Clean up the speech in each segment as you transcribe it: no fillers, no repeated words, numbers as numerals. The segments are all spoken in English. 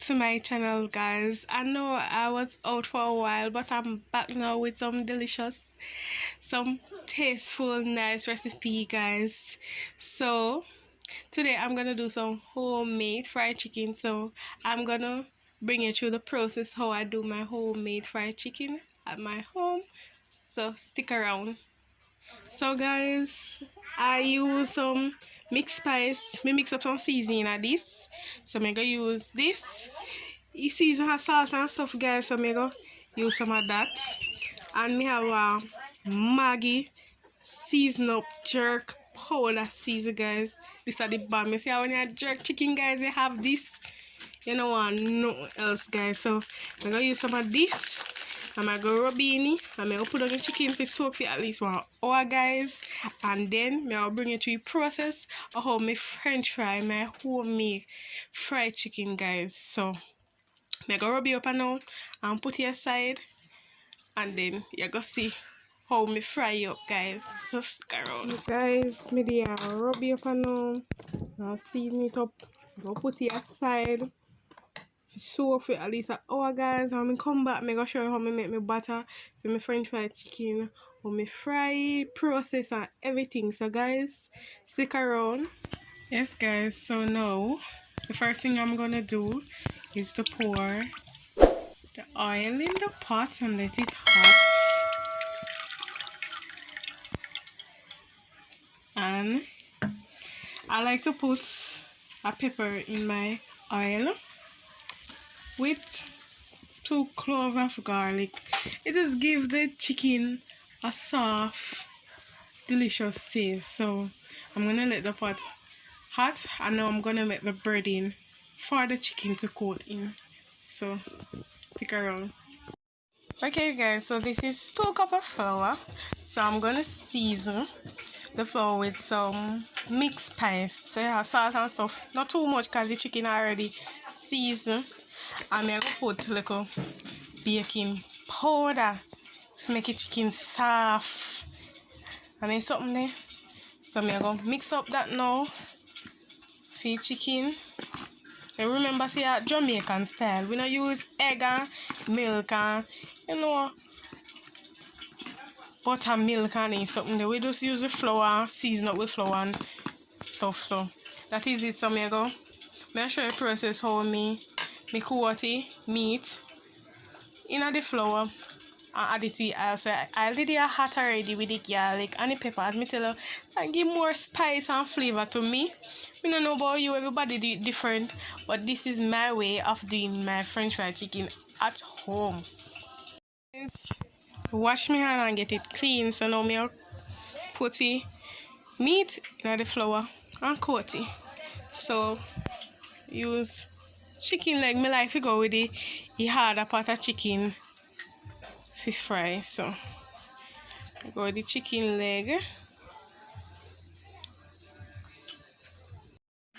to my channel, guys. I know I was out for a while, but I'm back now with some delicious, some tasteful, nice recipe, guys. So today I'm gonna do some homemade fried chicken. So I'm gonna bring you through the process how I do my homemade fried chicken at my home. So stick around. So guys, I use some mixed spice. Me mix up some seasoning at this. So me go use this. You season her sauce and stuff, guys. So me go use some of that. And me have a Maggi season up jerk powder season, guys. This are the bomb. You see how when you jerk chicken, guys, they have this. You don't want nothing else, guys. So I'm gonna use some of this. I'm gonna go rub in it. I'm gonna put on the chicken to soak for at least 1 hour, guys. And then I'll bring you to the process of how me French fry my homemade fried chicken, guys. So I'm gonna rub it up and now and put it aside. And then you're gonna see how me fry it up, guys. So stick around. So guys, me rub it up and now. I'll season it up. Go put it aside. So for at least an hour, guys. When I come back, I'm gonna show you how I make my butter for my French fried chicken, how I fry, process and everything. So guys, stick around. Yes guys, so now the first thing I'm gonna do is to pour the oil in the pot and let it hot. And I like to put a pepper in my oil with 2 cloves of garlic. It just gives the chicken a soft, delicious taste. So I'm gonna let the pot hot, and now I'm gonna make the breading for the chicken to coat in. So stick around. Okay guys, so this is 2 cups of flour. So I'm gonna season the flour with some mixed spice. So yeah, salt and stuff. Not too much because the chicken already seasoned. And I'm gonna put little baking powder to make the chicken soft. And then something there. So I'm gonna mix up that now for the chicken. And remember, see, Jamaican style. We don't use egg and milk and, you know, buttermilk and something there. We just use the flour, season up with flour and stuff. So that is it. So I'm gonna show you the process how me coat the meat in the flour and add it to it. Also, I did it hot already with the garlic and the pepper. As me tell you, that give more spice and flavor to me. I don't know about you, everybody do it different, but this is my way of doing my French fried chicken at home. Wash my hand and get it clean. So now I'll put the meat in the flour and coat it. So use chicken leg. Me like to go with the harder part of chicken for fry. So I go with the chicken leg.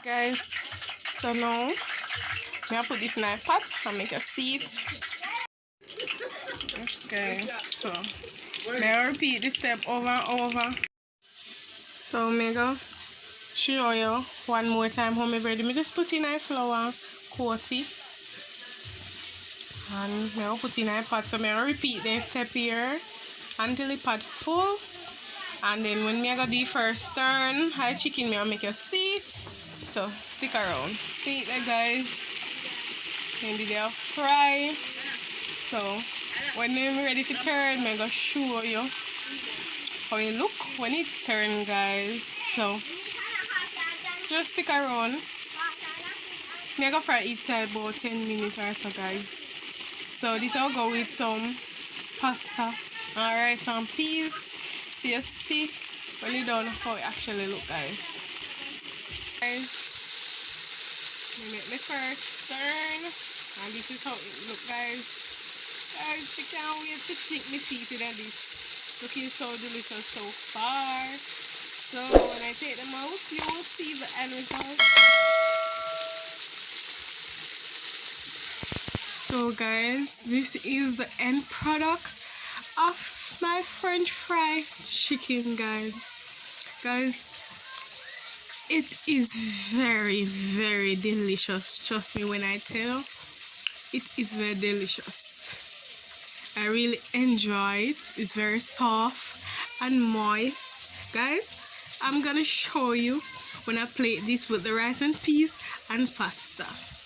Guys, so now I put this in a pot and make a seat. Yes guys, so I repeat this step over and over. So I go show you one more time how I bread. I just put in a flour, coat it, and I put in a pot. So I repeat this step here until the pot full. And then when I go do the first turn, I chicken I make a seat. So stick around. See it guys. Then they'll fry. So when I'm ready to turn, I'm gonna show you how it look when it turn, guys. So just stick around. I'm gonna fry each side about 10 minutes or so, guys. So this will go with some pasta. Alright, some peas. So you see when you done how it actually look, guys. Make the first turn, and this is how it look, guys. Guys, I can't wait to stick my teeth in this. Looking so delicious so far. So when I take them out, you will see the end result. So guys, this is the end product of my French fried chicken, guys. It is very, very delicious. Trust me when I tell. It is very delicious. I really enjoy it. It's very soft and moist. Guys, I'm gonna show you when I plate this with the rice and peas and pasta.